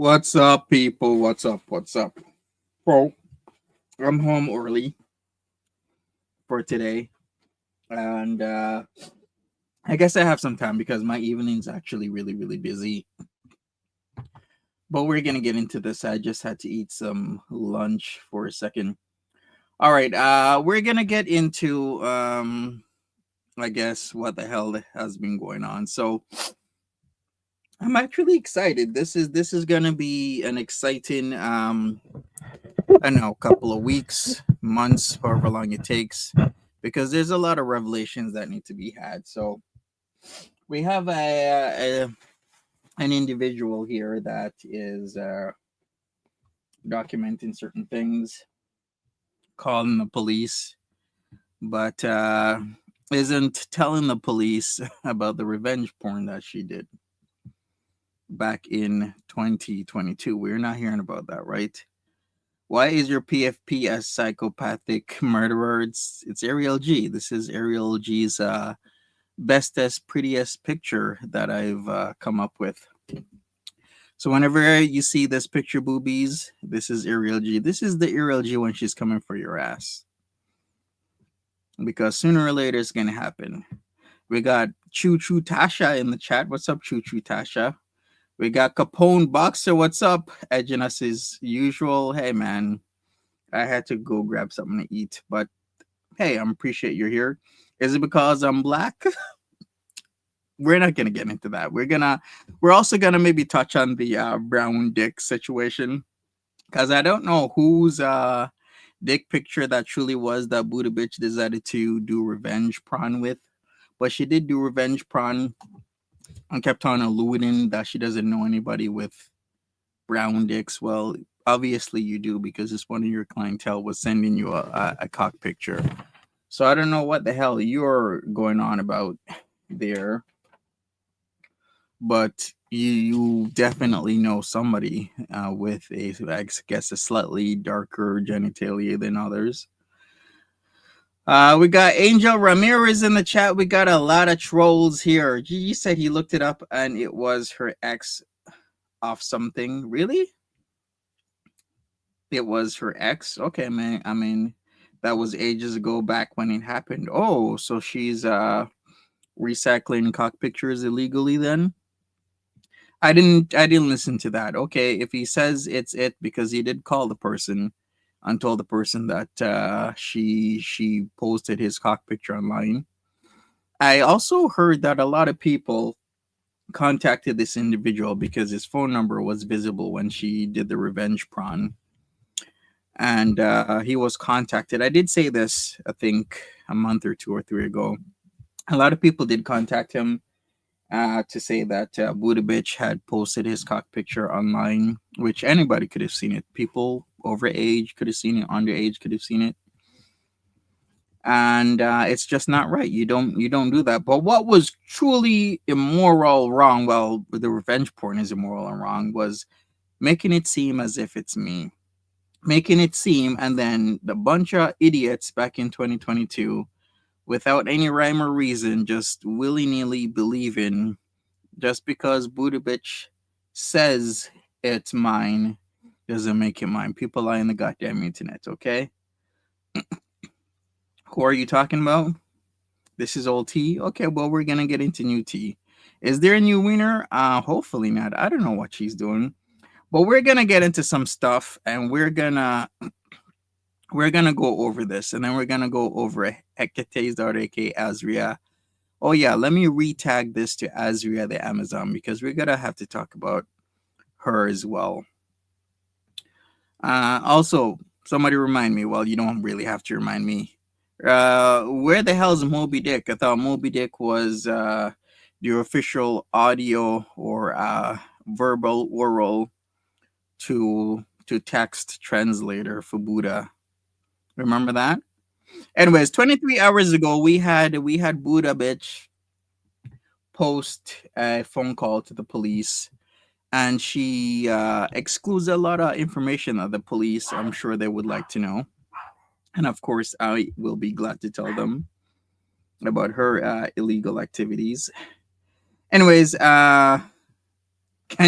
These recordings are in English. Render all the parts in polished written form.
What's up, people? What's up? What's up? Bro, I'm home early for today, and I guess I have some time because my evening's actually really, really busy. But we're gonna get into this. I just had to eat some lunch for a second. All right, we're gonna get into I guess what the hell has been going on. So I'm actually excited. This is gonna be an exciting I don't know, couple of weeks, months, however long it takes, because there's a lot of revelations that need to be had. So we have an individual here that is documenting certain things, calling the police, but isn't telling the police about the revenge porn that she did back in 2022. We're not hearing about that, right? Why is your PFP a psychopathic murderer? It's Ariel G. This is Ariel G's bestest, prettiest picture that I've come up with. So whenever you see this picture, boobies, this is Ariel G. This is the Ariel G when she's coming for your ass. Because sooner or later it's gonna happen. We got Choo Choo Tasha in the chat. What's up, Choo Choo Tasha? We got Capone Boxer. What's up? Edging us as usual. Hey man, I had to go grab something to eat, but hey, I appreciate you're here. Is it because I'm black? We're not gonna get into that. We're also gonna maybe touch on the brown dick situation because I don't know whose dick picture that truly was that Buddha bitch decided to do revenge prawn with, but she did do revenge prawn and kept on alluding that she doesn't know anybody with brown dicks. Well, obviously you do because this one of your clientele was sending you a cock picture. So I don't know what the hell you're going on about there, but you definitely know somebody with I guess, a slightly darker genitalia than others. We got Angel Ramirez in the chat. We got a lot of trolls here. He said he looked it up and it was her ex off something. Really? It was her ex? Okay, man. I mean, that was ages ago back when it happened. Oh, so she's recycling cock pictures illegally then? I didn't listen to that. Okay, if he says it's it because he did call the person and told the person that she posted his cock picture online. I also heard that a lot of people contacted this individual because his phone number was visible when she did the revenge prawn, and he was contacted. I did say this, I think, a month or two or three ago. A lot of people did contact him to say that Buddha Bitch had posted his cock picture online, which anybody could have seen it. People over age could have seen it, underage could have seen it, and it's just not right. You don't do that. But what was truly immoral, wrong? Well, the revenge porn is immoral and wrong. Was making it seem as if it's me, making it seem, and then the bunch of idiots back in 2022, without any rhyme or reason, just willy nilly believing just because Buddha bitch says it's mine doesn't make it mine. People lie in the goddamn internet, okay? Who are you talking about? This is old tea. Okay, well, we're gonna get into new tea. Is there a new winner? Hopefully not. I don't know what she's doing. But we're gonna get into some stuff and we're gonna go over this and then we're gonna go over Hecate's daughter, aka Azria. Oh yeah, let me retag this to Azria the Amazon because we're gonna have to talk about her as well. Also, somebody remind me. Well, you don't really have to remind me. Where the hell is Moby Dick? I thought Moby Dick was the official audio or verbal oral to text translator for Buddha. Remember that? Anyways, 23 hours ago, we had Buddha bitch post a phone call to the police, and she excludes a lot of information that the police, I'm sure, they would like to know. And of course, I will be glad to tell them about her illegal activities. Anyways, can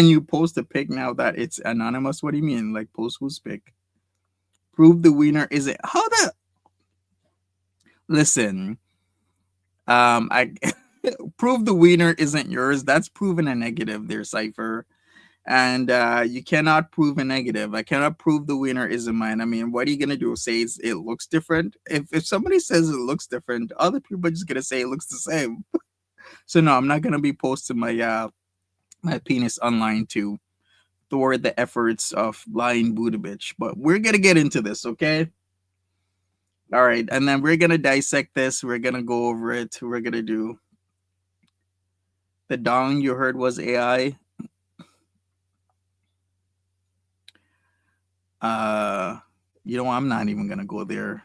you post a pic now that it's anonymous? What do you mean? Like, post whose pic? Prove the winner isn't. How the. Listen, I prove the winner isn't yours. That's proven a negative there, Cypher. And you cannot prove a negative. I cannot prove the winner isn't mine. I mean, what are you gonna do? Say it looks different? If somebody says it looks different, other people are just gonna say it looks the same. So no, I'm not gonna be posting my penis online to thwart the efforts of lying Buddha bitch. But we're gonna get into this, okay? All right, and then we're gonna dissect this. We're gonna go over it. We're gonna do the dong you heard was AI. Uh, I'm not even gonna go there.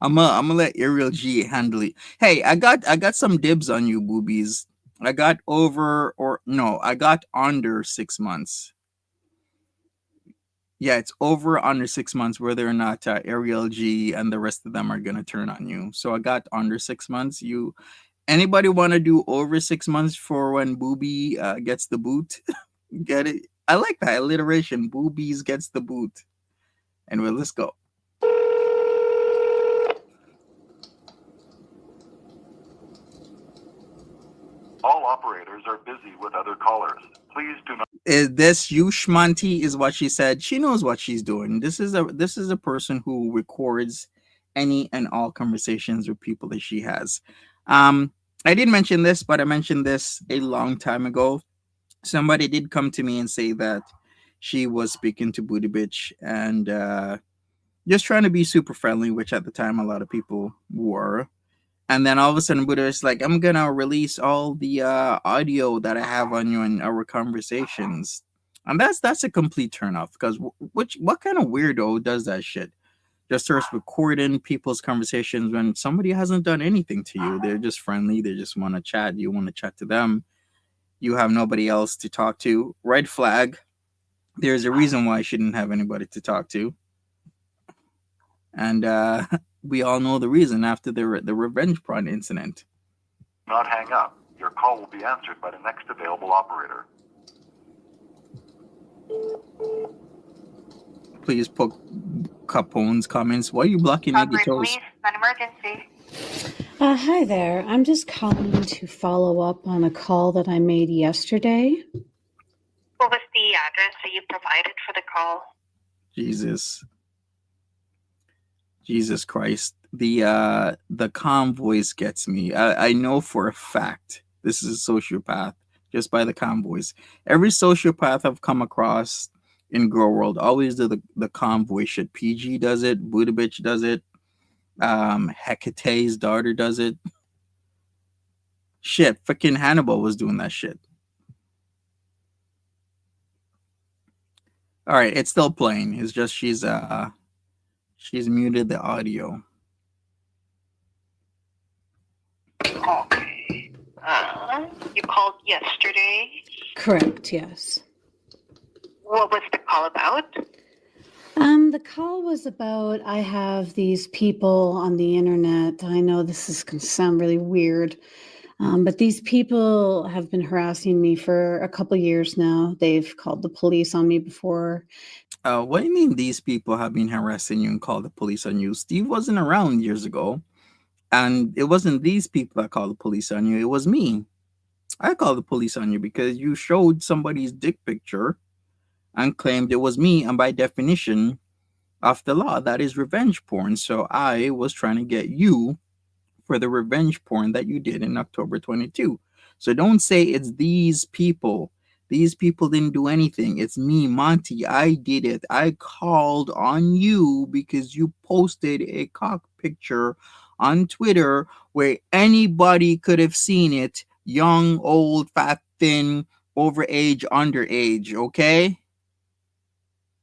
I'm gonna let Ariel G handle it. Hey, I got some dibs on you, boobies. I got over or no, I got under 6 months. Yeah, it's over under 6 months whether or not Ariel G and the rest of them are gonna turn on you. So I got under 6 months. You anybody want to do over 6 months for when Booby gets the boot? Get it? I like that alliteration. Boobies gets the boot. Anyway, let's go. All operators are busy with other callers. Please do not. Is this you, Shmanti? Is what she said. She knows what she's doing. This is a person who records any and all conversations with people that she has. Um, I didn't mention this, but I mentioned this a long time ago. Somebody did come to me and say that she was speaking to Booty Bitch and just trying to be super friendly, which at the time a lot of people were. And then all of a sudden, Buddha is like, I'm gonna release all the audio that I have on you in our conversations, and that's a complete turnoff. Because what kind of weirdo does that shit? Just starts recording people's conversations when somebody hasn't done anything to you. They're just friendly. They just want to chat. You want to chat to them. You have nobody else to talk to. Red flag. There's a reason why I shouldn't have anybody to talk to, and we all know the reason after the revenge porn incident. Not hang up. Your call will be answered by the next available operator. Please poke Capone's comments. Why are you blocking Eggy Toast? An emergency. Hi there. I'm just calling to follow up on a call that I made yesterday. What was the address that you provided for the call? Jesus Christ. The calm voice gets me. I know for a fact this is a sociopath just by the calm voice. Every sociopath I've come across in Girl World always do the calm voice shit. PG does it, Buddha Bitch does it, Hecate's daughter does it. Shit, freaking Hannibal was doing that shit. All right, it's still playing. It's just she's muted the audio. Okay. You called yesterday. Correct, yes. What was the call about? The call was about I have these people on the internet. I know this is going to sound really weird, but these people have been harassing me for a couple years now. They've called the police on me before. What do you mean these people have been harassing you and called the police on you? Steve wasn't around years ago, and it wasn't these people that called the police on you. It was me. I called the police on you because you showed somebody's dick picture and claimed it was me, and by definition of the law, that is revenge porn. So I was trying to get you for the revenge porn that you did in October 22. So don't say it's these people. These people didn't do anything. It's me, Monty. I did it. I called on you because you posted a cock picture on Twitter where anybody could have seen it. Young, old, fat, thin, overage, underage, okay?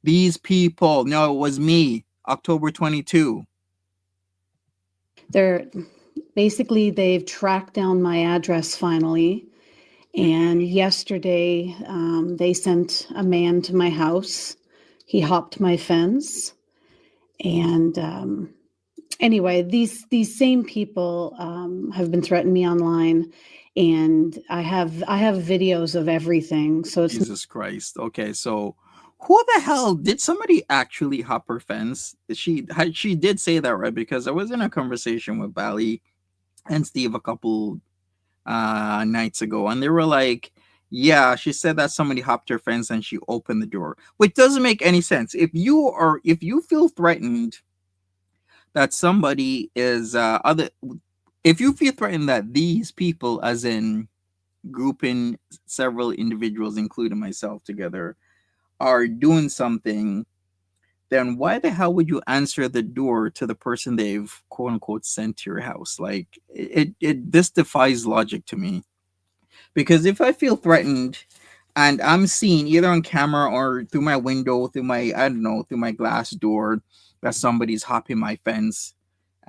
These people. No, it was me. October 22. They've tracked down my address finally. And yesterday, they sent a man to my house. He hopped my fence. And anyway, these same people have been threatening me online. And I have videos of everything. So it's Jesus Christ. Okay, so who the hell did somebody actually hop her fence? She did say that, right? Because I was in a conversation with Bally and Steve a couple nights ago, and they were like, yeah, she said that somebody hopped her fence and she opened the door, which doesn't make any sense. If you feel threatened that somebody is if you feel threatened that these people, as in grouping several individuals, including myself, together, are doing something, then why the hell would you answer the door to the person they've quote unquote sent to your house? Like this defies logic to me. Because if I feel threatened and I'm seeing either on camera or through my window, through my glass door, that somebody's hopping my fence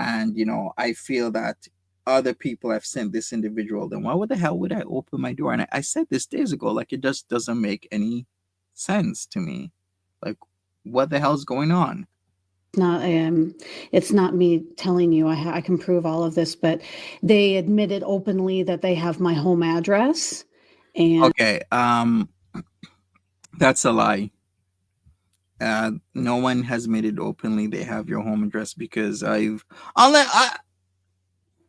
and I feel that other people have sent this individual, then why the hell would I open my door? And I said this days ago, like, it just doesn't make any sense to me. Like, what the hell's going on? Not it's not me telling you. I can prove all of this, but they admitted openly that they have my home address, and Okay, that's a lie. No one has made it openly they have your home address, because unless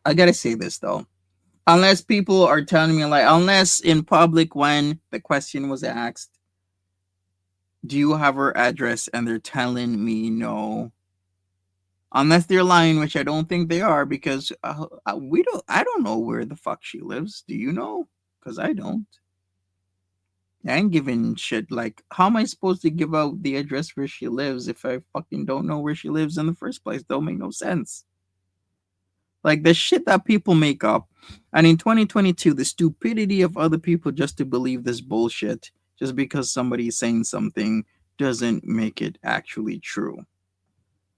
I gotta say this though, unless people are telling me, like, unless in public when the question was asked, do you have her address, and they're telling me no, unless they're lying, which I don't think they are, because I don't know where the fuck she lives. Do you know? Because I don't. I ain't giving shit. Like, how am I supposed to give out the address where she lives if I fucking don't know where she lives in the first place? Don't make no sense. Like, the shit that people make up. And in 2022, the stupidity of other people just to believe this bullshit just because somebody's saying something doesn't make it actually true.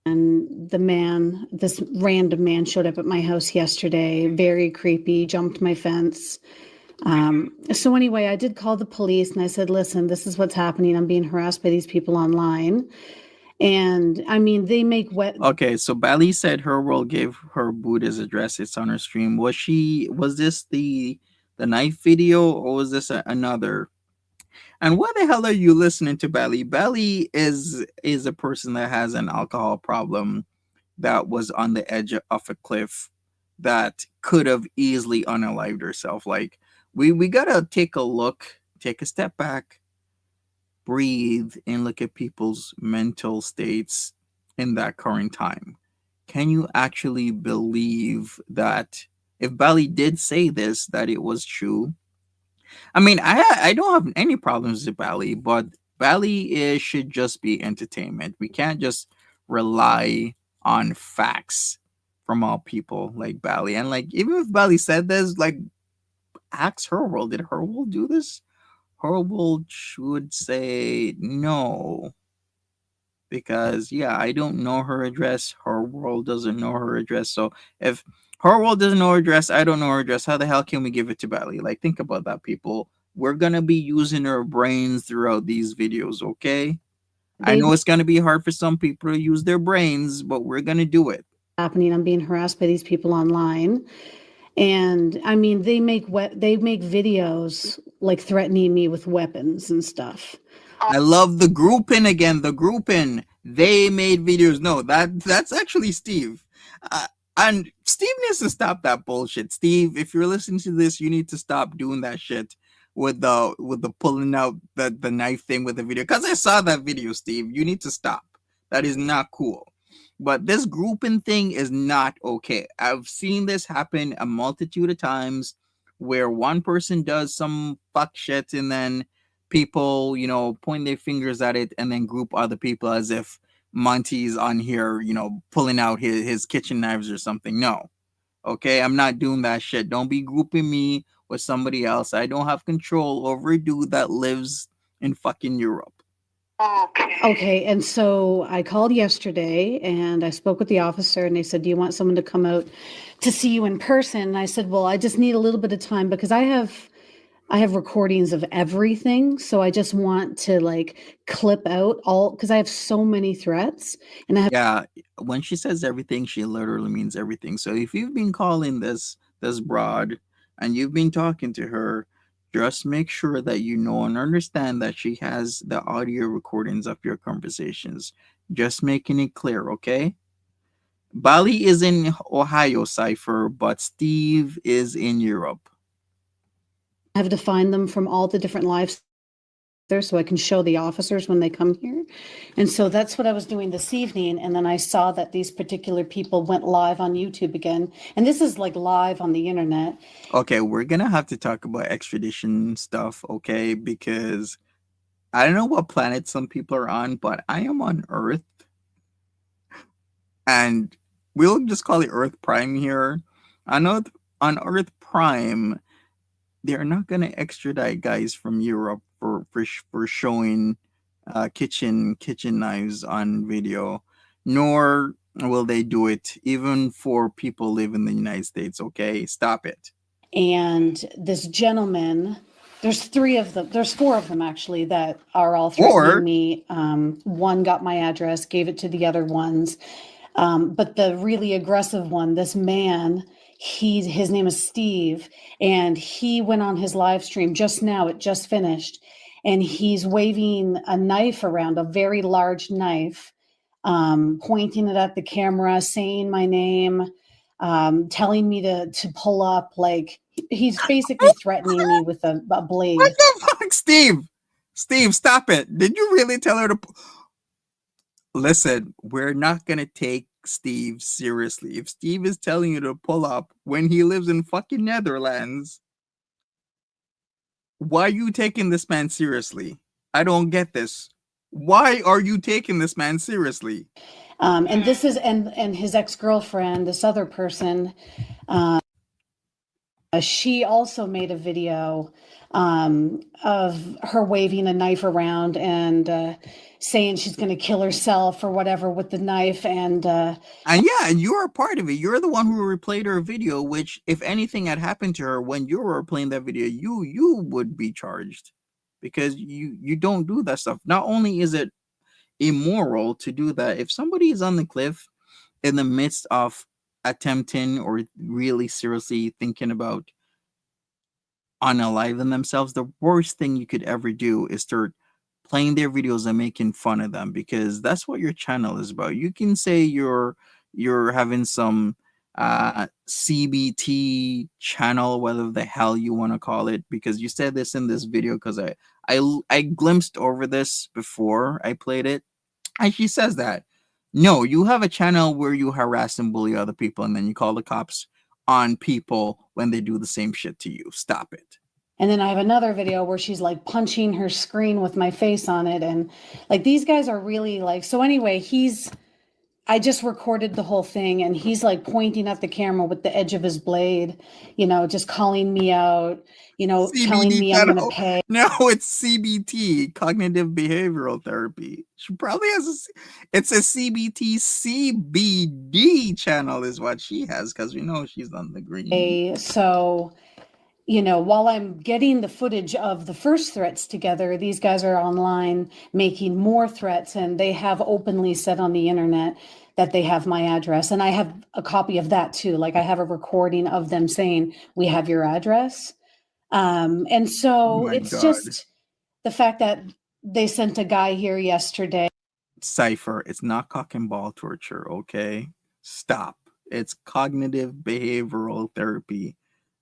this random man showed up at my house yesterday, very creepy, jumped my fence. So anyway, I did call the police and I said, listen, this is what's happening. I'm being harassed by these people online. And I mean, they make Okay, so Bali said her world gave her Buddha's address. It's on her stream. Was this the knife video, or was this another? And why the hell are you listening to Bali? Bali is a person that has an alcohol problem, that was on the edge of a cliff, that could have easily unalived herself. Like, we gotta take a step back, breathe, and look at people's mental states in that current time. Can you actually believe that if Bali did say this, that it was true? I mean, I don't have any problems with Bali, but Bali should just be entertainment. We can't just rely on facts from all people like Bali. And like, even if Bali said this, like, ask her world. Did her world do this? Her world should say no. Because yeah, I don't know her address. Her world doesn't know her address. So if her world doesn't know her address, I don't know her address, how the hell can we give it to Bali? Like, think about that, people. We're gonna be using our brains throughout these videos, okay? I know it's gonna be hard for some people to use their brains, but we're gonna do it. happening. I'm being harassed by these people online. And I mean, they make videos like threatening me with weapons and stuff. I love the grouping again. The grouping. They made videos. No, that's actually Steve. And Steve needs to stop that bullshit. Steve, if you're listening to this, you need to stop doing that shit with the pulling out the knife thing with the video. Because I saw that video, Steve. You need to stop. That is not cool. But this grouping thing is not okay. I've seen this happen a multitude of times, where one person does some fuck shit, and then people, point their fingers at it, and then group other people as if Monty's on here, pulling out his kitchen knives or something. No. Okay, I'm not doing that shit. Don't be grouping me with somebody else. I don't have control over a dude that lives in fucking Europe. Okay, and so I called yesterday and I spoke with the officer and they said, do you want someone to come out to see you in person? And I said, well, I just need a little bit of time because I have recordings of everything. So I just want to like clip out all, because I have so many threats. And Yeah, when she says everything, she literally means everything. So if you've been calling this broad and you've been talking to her, just make sure that you know and understand that she has the audio recordings of your conversations. Just making it clear, okay? Bali is in Ohio, Cypher, but Steve is in Europe. I have to find them from all the different lives there so I can show the officers when they come here. And so that's what I was doing this evening. And then I saw that these particular people went live on YouTube again. And this is like live on the internet. Okay, we're gonna have to talk about extradition stuff, okay? Because I don't know what planet some people are on, but I am on Earth. And we'll just call it Earth Prime here. On Earth Prime, they're not gonna extradite guys from Europe for showing kitchen knives on video, nor will they do it even for people live in the United States? Okay, stop it. And this gentleman, there's four of them actually that are all Or- threatening me. One got my address, gave it to the other ones. But the really aggressive one, this man, his name is Steve, and he went on his live stream just now. It just finished, and he's waving a knife around, a very large knife, pointing it at the camera, saying my name, telling me to pull up. Like he's basically threatening me with a What blade. the fuck, Steve? Steve, stop it. Did you really tell her to? Listen, we're not gonna take Steve seriously. If Steve is telling you to pull up when he lives in fucking Netherlands, why are you taking this man seriously? I don't get this. Why are you taking this man seriously? And this is and his ex-girlfriend, this other person, she also made a video of her waving a knife around and saying she's going to kill herself or whatever with the knife. And And yeah, you're a part of it. You're the one who replayed her video, which if anything had happened to her when you were playing that video, you would be charged because you don't do that stuff. Not only is it immoral to do that, if somebody is on the cliff in the midst of attempting or really seriously thinking about unaliving themselves, the worst thing you could ever do is start playing their videos and making fun of them, because that's what your channel is about. You can say you're having some CBT channel, whatever the hell you want to call it, because you said this in this video, because I glimpsed over this before I played it, and she says that no, you have a channel where you harass and bully other people, and then you call the cops on people when they do the same shit to you. Stop it. and then I have another video where she's like punching her screen with my face on it. And like these guys are really like, so anyway, I just recorded the whole thing and he's like pointing at the camera with the edge of his blade, just calling me out, telling CBD me I'm going to channel. pay. No, it's CBT, cognitive behavioral therapy. She probably has it's a CBT CBD channel is what she has, because we know she's on the green. So, while I'm getting the footage of the first threats together, these guys are online making more threats, and they have openly said on the internet that they have my address. And I have a copy of that too. Like I have a recording of them saying, we have your address. And so My it's God. just the fact that they sent a guy here yesterday. Cypher, it's not cock and ball torture, okay? Stop. It's cognitive behavioral therapy.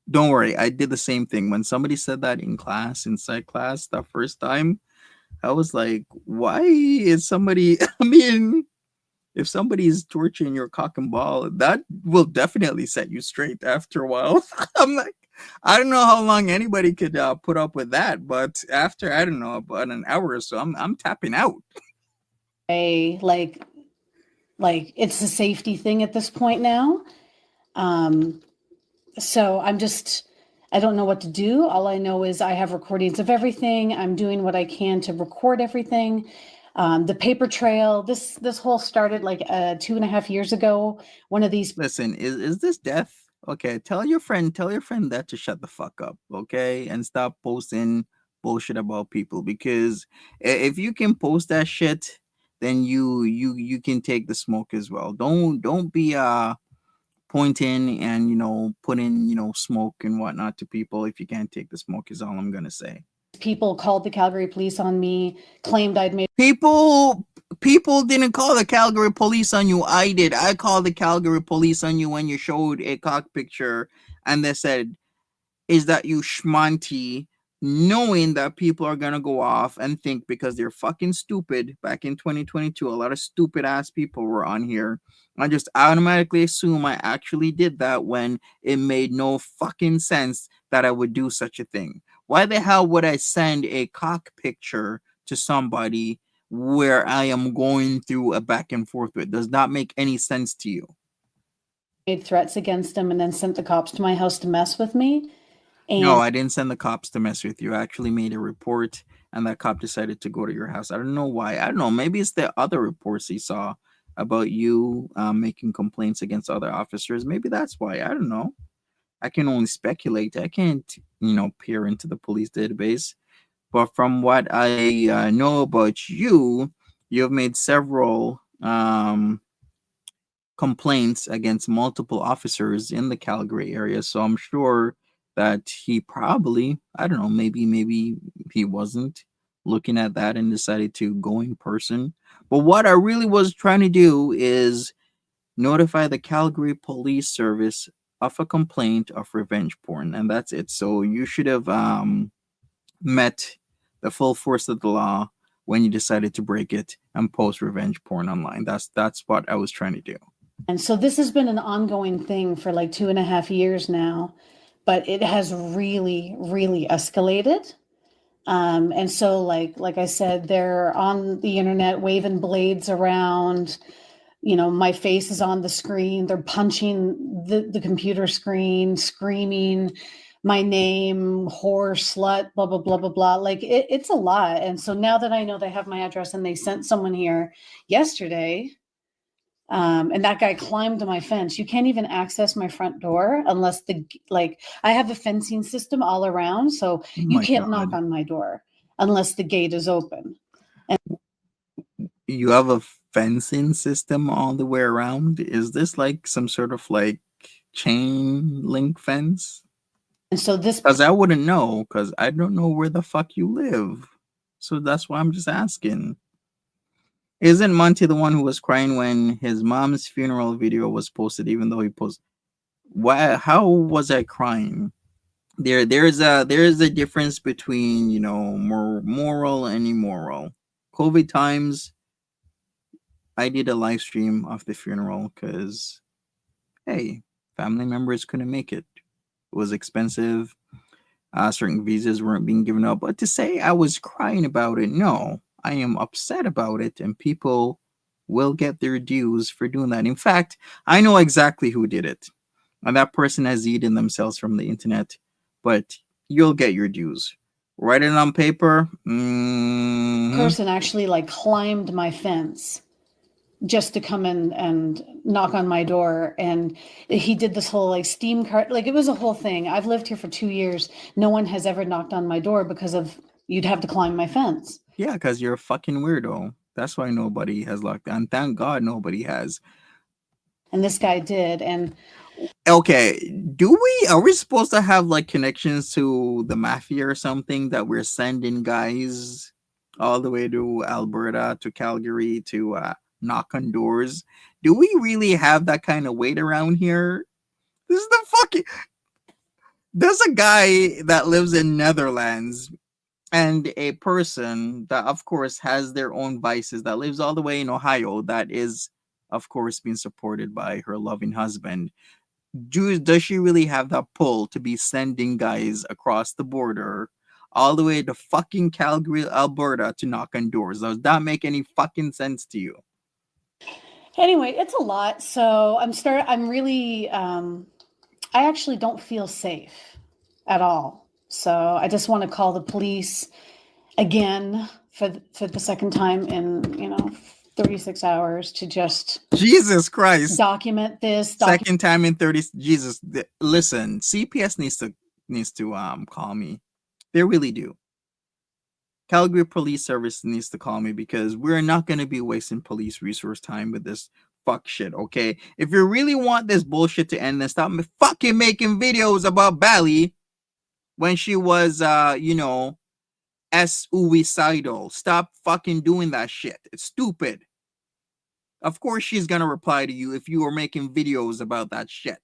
Don't worry, I did the same thing. When somebody said that in class, in psych class, the first time, I was like, why is somebody, I mean, if somebody's torturing your cock and ball, that will definitely set you straight after a while. I'm like, I don't know how long anybody could put up with that, but after, I don't know, about an hour or so, I'm tapping out. Like it's a safety thing at this point now. So I don't know what to do. All I know is I have recordings of everything. I'm doing what I can to record everything. The paper trail, this whole started like 2.5 years ago. One of these. Listen, is this death? Okay, tell your friend that to shut the fuck up, okay? And stop posting bullshit about people, because if you can post that shit, then you can take the smoke as well. Don't be pointing and putting smoke and whatnot to people if you can't take the smoke, is all I'm gonna say. People called the Calgary police on me, claimed I'd made People didn't call the Calgary police on you. I did. I called the Calgary police on you when you showed a cock picture, and they said, is that you schmonty, knowing that people are gonna go off and think, because they're fucking stupid. Back in 2022, a lot of stupid ass people were on here. I just automatically assume I actually did that when it made no fucking sense that I would do such a thing. Why the hell would I send a cock picture to somebody where I am going through a back and forth with? Does not make any sense to you. made threats against them and then sent the cops to my house to mess with me. And No, I didn't send the cops to mess with you. I actually made a report, and that cop decided to go to your house. I don't know why. I don't know. Maybe it's the other reports he saw about you making complaints against other officers. Maybe that's why. I don't know. I can only speculate. I can't, peer into the police database. But from what I know about you, you've made several complaints against multiple officers in the Calgary area. So I'm sure that he probably, I don't know, maybe he wasn't looking at that and decided to go in person. But what I really was trying to do is notify the Calgary Police Service of a complaint of revenge porn, and that's it. So you should have met the full force of the law when you decided to break it and post revenge porn online. That's what I was trying to do. And so this has been an ongoing thing for like 2.5 years now, but it has really, really escalated. And so like I said, they're on the internet waving blades around. My face is on the screen. They're punching the computer screen, screaming my name, whore, slut, blah, blah, blah, blah, blah. Like it's a lot. And so now that I know they have my address and they sent someone here yesterday, and that guy climbed my fence. You can't even access my front door unless I have a fencing system all around. So you My can't God. knock on my door unless the gate is open. You have a fencing system all the way around? Is this like some sort of like chain link fence? And so this Because I wouldn't know, because I don't know where the fuck you live. So that's why I'm just asking. Isn't Monty the one who was crying when his mom's funeral video was posted, even though he posted? Why? How was I crying? There's a difference between moral and immoral. COVID times, I did a live stream of the funeral because, hey, family members couldn't make it. It was expensive. Certain visas weren't being given out. But to say I was crying about it, no, I am upset about it, and people will get their dues for doing that. In fact, I know exactly who did it, and that person has eaten themselves from the internet. But you'll get your dues. Write it on paper. person actually climbed my fence just to come in and knock on my door. And he did this whole steam cart, it was a whole thing. I've lived here for 2 years. No one has ever knocked on my door because of you'd have to climb my fence. Yeah, because you're a fucking weirdo. That's why nobody has locked down. Thank God nobody has. And this guy did. And okay, are we supposed to have connections to the mafia or something that we're sending guys all the way to Alberta, to Calgary, to knock on doors? Do we really have that kind of weight around here? This is the fucking... There's a guy that lives in Netherlands and a person that of course has their own vices that lives all the way in Ohio that is of course being supported by her loving husband. Does she really have that pull to be sending guys across the border all the way to fucking Calgary, Alberta to knock on doors? Does that make any fucking sense to you? Anyway, it's a lot. So I'm really, I actually don't feel safe at all. So I just want to call the police again for the second time in, 36 hours to just Jesus Christ. document this. Second time in 30. Jesus. Listen, CPS needs to call me. They really do. Calgary Police Service needs to call me because we're not going to be wasting police resource time with this fuck shit, okay? If you really want this bullshit to end, then stop fucking making videos about Bally when she was, suicidal. Stop fucking doing that shit. It's stupid. Of course she's going to reply to you if you are making videos about that shit.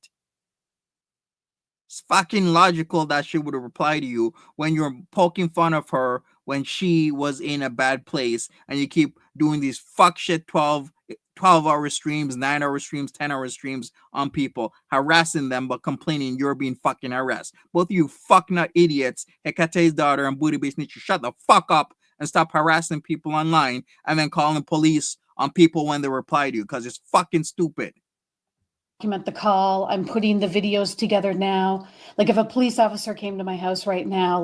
It's fucking logical that she would reply to you when you're poking fun of her when she was in a bad place and you keep doing these fuck shit 12-hour streams, 9-hour streams, 10-hour streams on people, harassing them but complaining you're being fucking harassed. Both of you fucknut idiots, Hekate's daughter and Booty Base, need to shut the fuck up and stop harassing people online and then calling police on people when they reply to you because it's fucking stupid. Document the call. I'm putting the videos together now. If a police officer came to my house right now,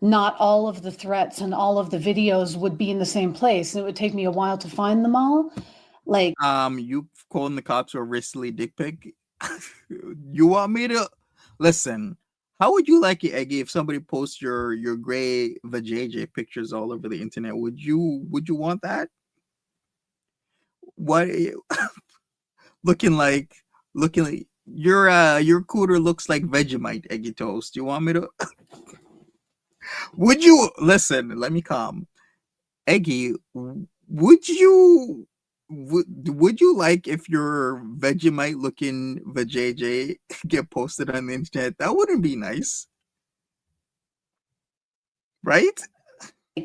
not all of the threats and all of the videos would be in the same place. It would take me a while to find them all. Like, You calling the cops or recently dick pic? You want me to listen? How would you like it, Eggy, if somebody posts your gray vajayjay pictures all over the internet? Would you want that? What looking like your cooter looks like Vegemite, Eggy toast. You want me to? Would you listen? Let me calm. Eggy, would you like if your Vegemite looking vajayjay get posted on the internet? That wouldn't be nice, right?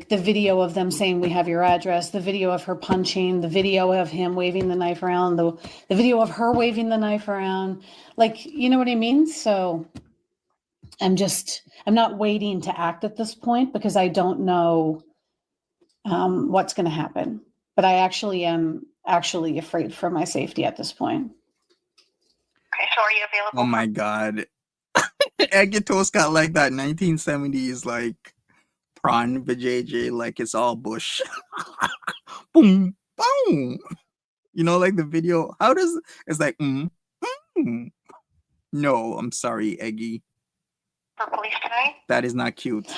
the video of them saying we have your address, the video of her punching, the video of him waving the knife around, the video of her waving the knife around. Like, you know what I mean? So I'm not waiting to act at this point because I don't know what's going to happen. But I actually am afraid for my safety at this point. Okay, so are you available? Oh my god. Eggy toast got like that 1970s like prawn vajayjay, like it's all bush. Boom, boom. You know, like the video. How does it's like? No, I'm sorry, Eggy. For police tonight? That is not cute.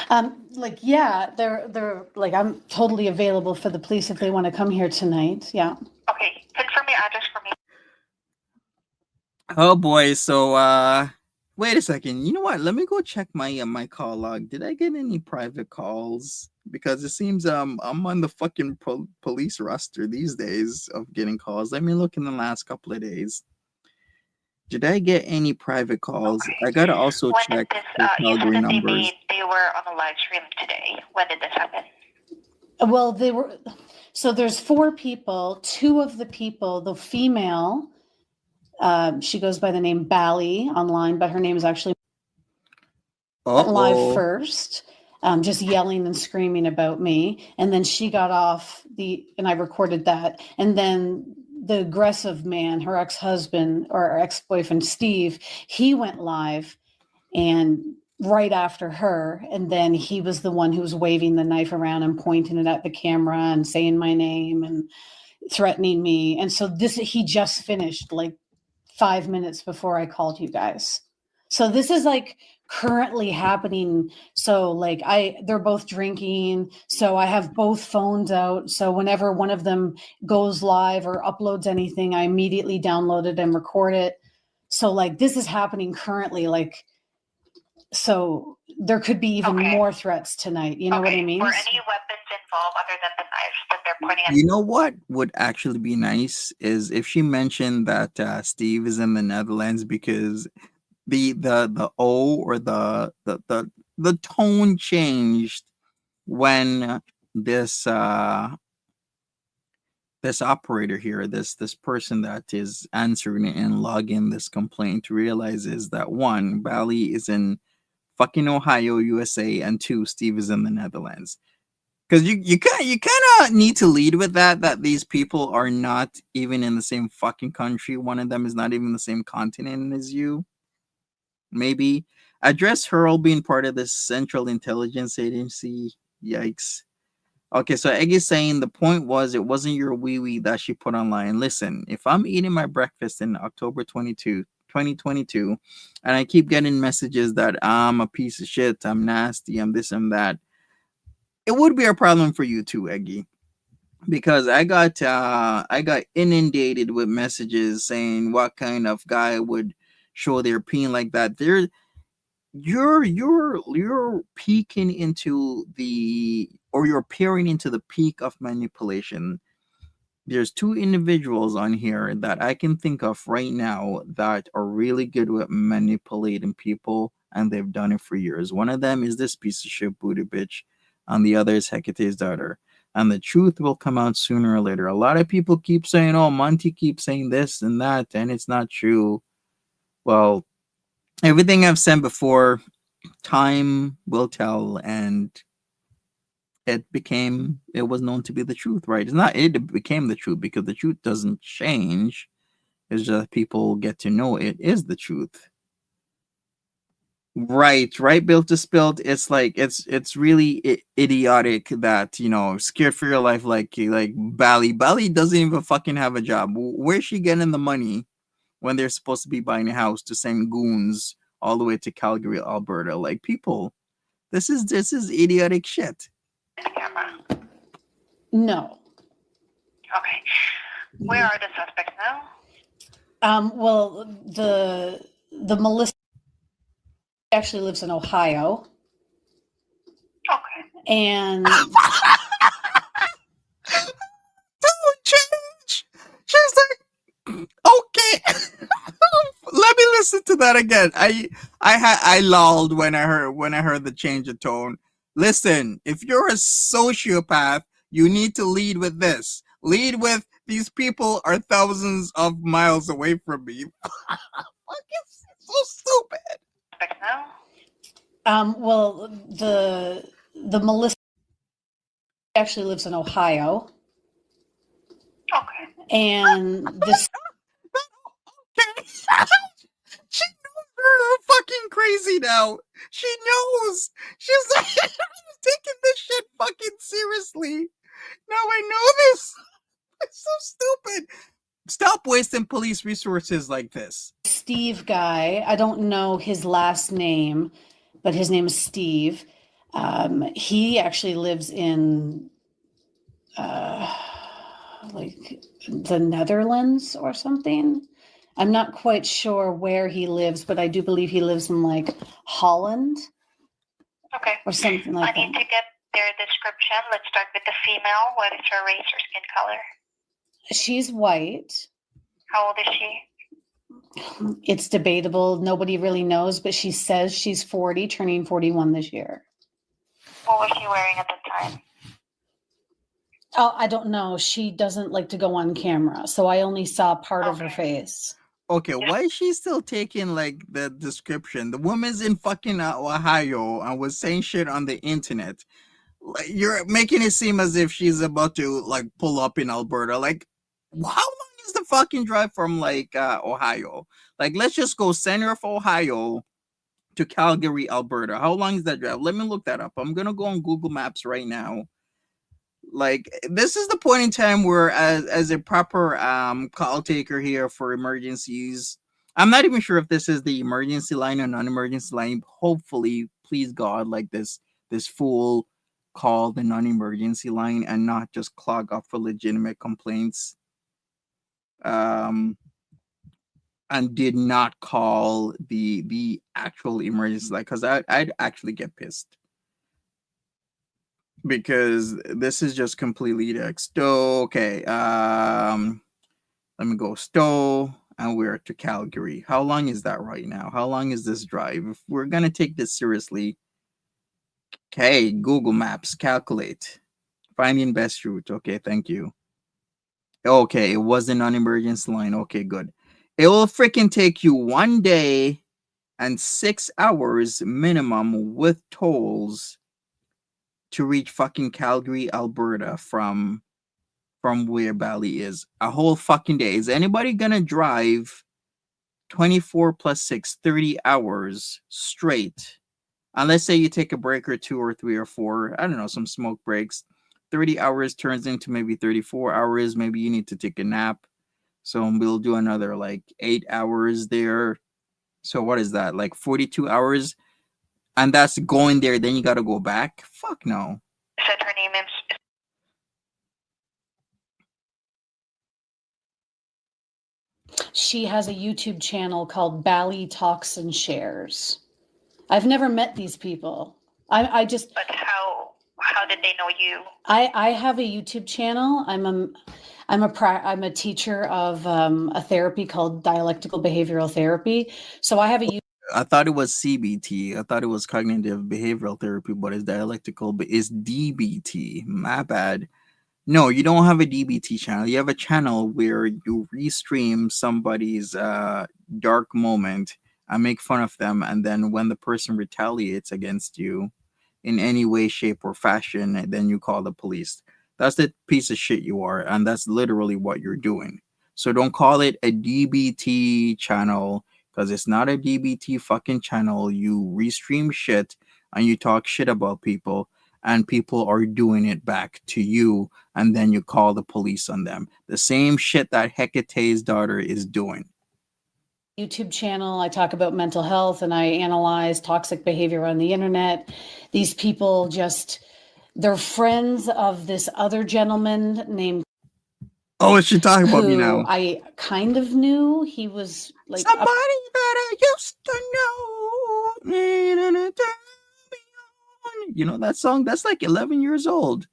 Like, yeah, they're like, I'm totally available for the police if they want to come here tonight. Yeah. Okay, confirm your address for me. Oh boy. So wait a second. You know what? Let me go check my call log. Did I get any private calls? Because it seems I'm on the fucking police roster these days of getting calls. Let me look in the last couple of days. Did I get any private calls? Okay. I gotta also When check did the this, you said Calgary that numbers. they were on a live stream today. When did this happen? Well, so there's 4 people. 2 of the people, the female, she goes by the name Bally online, but her name is actually live first, just yelling and screaming about me. And then she got off and I recorded that. And then the aggressive man, her ex-husband or her ex-boyfriend, Steve, he went live and right after her. And then he was the one who was waving the knife around and pointing it at the camera and saying my name and threatening me. And so he just finished like 5 minutes before I called you guys. So this is like currently happening. So like they're both drinking. So I have both phones out. So whenever one of them goes live or uploads anything, I immediately download it and record it. So like this is happening currently, like, so there could be even more threats tonight. You know what I mean? Were any weapons involved other than the knives that they're pointing at? You know what would actually be nice is if she mentioned that Steve is in the Netherlands, because the O or the tone changed when this this operator here, this person that is answering and logging this complaint realizes that 1, Bali is in fucking Ohio, USA, and 2, Steve is in the Netherlands. Because you kind of need to lead with that these people are not even in the same fucking country. One of them is not even the same continent as you. Maybe address Hurl being part of the Central Intelligence Agency. Yikes. Okay, so Eggy's saying the point was it wasn't your wee that she put online. Listen, if I'm eating my breakfast in October 2022, and I keep getting messages that I'm a piece of shit, I'm nasty, I'm this and that, it would be a problem for you too, Eggy, because I got inundated with messages saying what kind of guy would show their peen like that. You're peeking into you're peering into the peak of manipulation. There's 2 individuals on here that I can think of right now that are really good with manipulating people, and they've done it for years. One of them is this piece of shit booty bitch, and the other is Hecate's daughter. And the truth will come out sooner or later. A lot of people keep saying, oh, Monty keeps saying this and that, and it's not true. Well, everything I've said before, time will tell, and it was known to be the truth, right? It became the truth because the truth doesn't change. It's just people get to know it is the truth. Right. Built to spilt. It's like it's really idiotic that scared for your life. Like Bali doesn't even fucking have a job. Where's she getting the money when they're supposed to be buying a house to send goons all the way to Calgary, Alberta? Like people, this is idiotic shit. The camera. No. Okay. Where are the suspects now? Well, the Melissa actually lives in Ohio, Okay. and Don't change. She's like, okay. Let me listen to that again. I lulled when I heard the change of tone. Listen, if you're a sociopath, you need to lead with this. Lead with these people are thousands of miles away from me. It's so stupid. Suspects now? well, the Melissa actually lives in Ohio, Okay. and this She knows we're fucking crazy now. She knows. She's like, I was taking this shit fucking seriously. Now I know this. It's so stupid. Stop wasting police resources like this. Steve guy, I don't know his last name, but his name is Steve. He actually lives in like the Netherlands or something. I'm not quite sure where he lives, but I do believe he lives in like Holland Okay. or something I like need that. to get their description. Let's start with the female. What is her race or skin color? She's white. How old is she? It's debatable. Nobody really knows, but she says she's 40, turning 41 this year. What was she wearing at the time? Oh, I don't know. She doesn't like to go on camera, so I only saw part of her Okay. face. Okay, why is she still taking like the description? The woman's in fucking Ohio and was saying shit on the internet. Like, you're making it seem as if she's about to like pull up in Alberta. Like, how long is the fucking drive from like Ohio? Like, let's just go center of Ohio to Calgary, Alberta. How long is that drive? Let me look that up. I'm gonna go on Google Maps right now. Like, this is the point in time where, as a proper call taker here for emergencies, I'm not even sure if this is the emergency line or non-emergency line. Hopefully, please God, like this fool call the non-emergency line and not just clog up for legitimate complaints. And did not call the actual emergency line, because I'd actually get pissed, because this is just completely text. Okay, let me go Stowe, and we're to Calgary. How long is that right now? How long is this drive? If we're gonna take this seriously, okay, Google Maps, calculate, finding best route. Okay, thank you. Okay, it wasn't on emergency line. Okay, good. It will freaking take you 1 day and 6 hours minimum with tolls to reach fucking Calgary, Alberta from where Bali is. A whole fucking day. Is anybody gonna drive 24 plus 6, 30 hours straight? And let's say you take a break or 2 or 3 or 4, I don't know, some smoke breaks. 30 hours turns into maybe 34 hours. Maybe you need to take a nap. So we'll do another like 8 hours there. So what is that? Like 42 hours? And that's going there, then you gotta go back? Fuck no. Said her name is. She has a YouTube channel called Bally Talks and Shares. I've never met these people. I just But how did they know you? I have a YouTube channel. I'm a teacher of a therapy called dialectical behavioral therapy. So I have a I thought it was CBT. I thought it was cognitive behavioral therapy, but it's dialectical, but it's DBT. My bad. No, you don't have a DBT channel. You have a channel where you restream somebody's dark moment and make fun of them, and then when the person retaliates against you in any way, shape, or fashion, then you call the police. That's the piece of shit you are, and that's literally what you're doing. So don't call it a DBT channel, because it's not a DBT fucking channel. You restream shit and you talk shit about people, and people are doing it back to you, and then you call the police on them. The same shit that Hecate's daughter is doing. YouTube channel. I talk about mental health and I analyze toxic behavior on the internet. These people they're friends of this other gentleman named Oh, is she talking about me who now? I kind of knew. He was like Somebody that I used to know. You know that song? That's like 11 years old.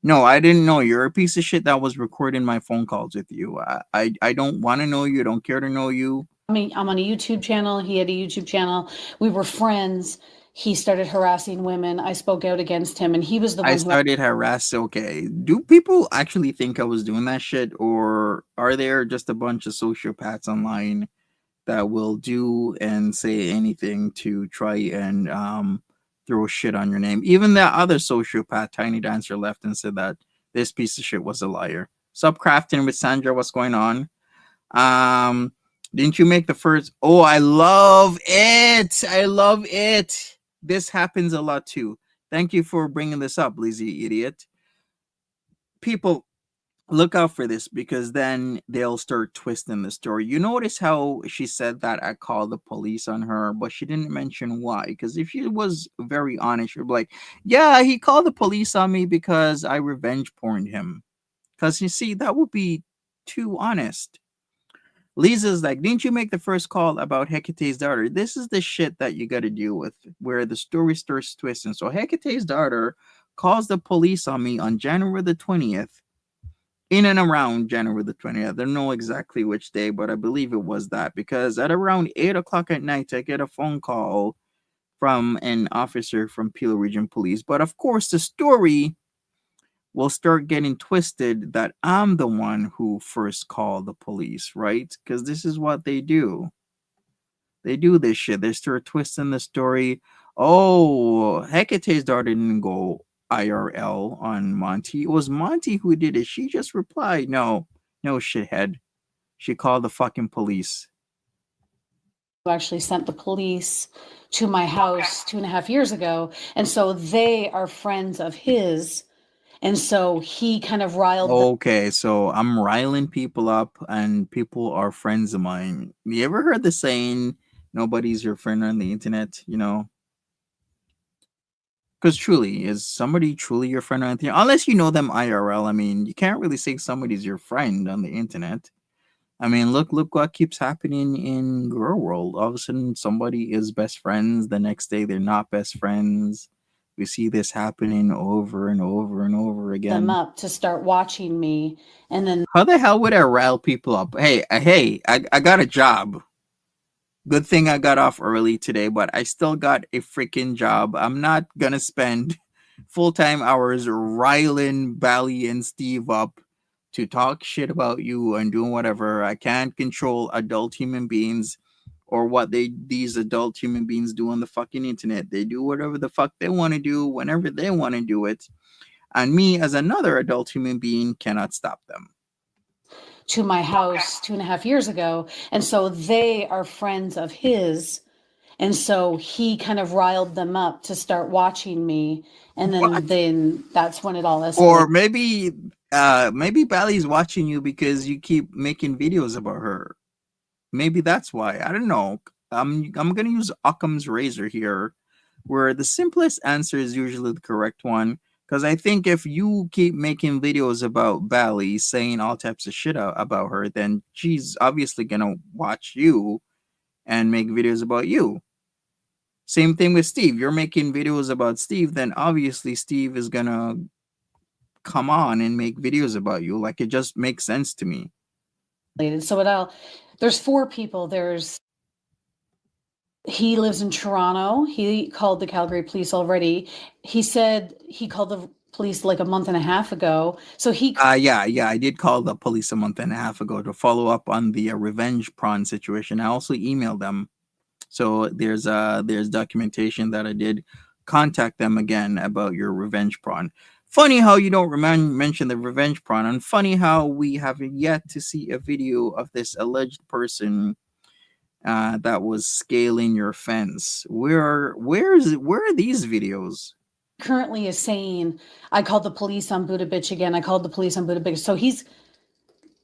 No, I didn't know. You're a piece of shit that was recording my phone calls with you. I don't want to know you. I don't care to know you. I mean, I'm on a YouTube channel. He had a YouTube channel. We were friends. He started harassing women. I spoke out against him, and he was the one I who started harassing. Okay, do people actually think I was doing that shit, or are there just a bunch of sociopaths online that will do and say anything to try and throw shit on your name? Even that other sociopath, Tiny Dancer, left and said that this piece of shit was a liar. Subcrafting with Sandra, what's going on? Didn't you make the first? Oh, I love it. I love it. This happens a lot too. Thank you for bringing this up, lazy idiot. People, look out for this, because then they'll start twisting the story. You notice how she said that I called the police on her, but she didn't mention why. Because if she was very honest, she'd be like, yeah, he called the police on me because I revenge porned him. Because you see, that would be too honest. Lisa's like, didn't you make the first call about Hecate's daughter? This is the shit that you got to deal with, where the story starts twisting. So Hecate's daughter calls the police on me on January the 20th, in and around January the 20th. I don't know exactly which day, but I believe it was that, because at around 8 o'clock at night, I get a phone call from an officer from Peel Region Police. But of course, the story will start getting twisted that I'm the one who first called the police, right? Because this is what they do. They do this shit. They start twisting the story. Oh, Hecate's daughter didn't go IRL on Monty. It was Monty who did it. She just replied, no, shithead. She called the fucking police. actually sent the police to my house 2.5 years ago. And so they are friends of his. And so he kind of riled them. Okay, so I'm riling people up and people are friends of mine. You ever heard the saying, nobody's your friend on the internet, you know? Because truly, is somebody truly your friend on the internet? Unless you know them IRL. I mean, you can't really say somebody's your friend on the internet. I mean, look what keeps happening in girl world. All of a sudden, somebody is best friends. The next day, they're not best friends. We see this happening over and over and over again. them up to start watching me. And then How the hell would I rile people up? Hey, I got a job. Good thing I got off early today, but I still got a freaking job. I'm not gonna spend full-time hours riling Bally and Steve up to talk shit about you and doing whatever. I can't control adult human beings or what these adult human beings do on the fucking internet. They do whatever the fuck they want to do whenever they want to do it. And me, as another adult human being, cannot stop them. to my house 2.5 years ago. And so they are friends of his. And so he kind of riled them up to start watching me. And then that's when it all escalated. Or maybe Bally's watching you because you keep making videos about her. Maybe that's why. I don't know. I'm gonna use Occam's razor here, where the simplest answer is usually the correct one. Because I think if you keep making videos about Bally, saying all types of shit about her, then she's obviously gonna watch you and make videos about you. Same thing with Steve. You're making videos about Steve, then obviously Steve is gonna come on and make videos about you. Like, it just makes sense to me. So there's 4 people. He lives in Toronto. He called the Calgary police already. He said he called the police like a month and a half ago. So Yeah, I did call the police a month and a half ago to follow up on the revenge prawn situation. I also emailed them. So there's documentation that I did contact them again about your revenge prawn. Funny how you don't mention the revenge prawn, and funny how we have yet to see a video of this alleged person that was scaling your fence. Where are these videos? Currently is saying, I called the police on Buddha Bitch again. I called the police on Buddha Bitch. So he's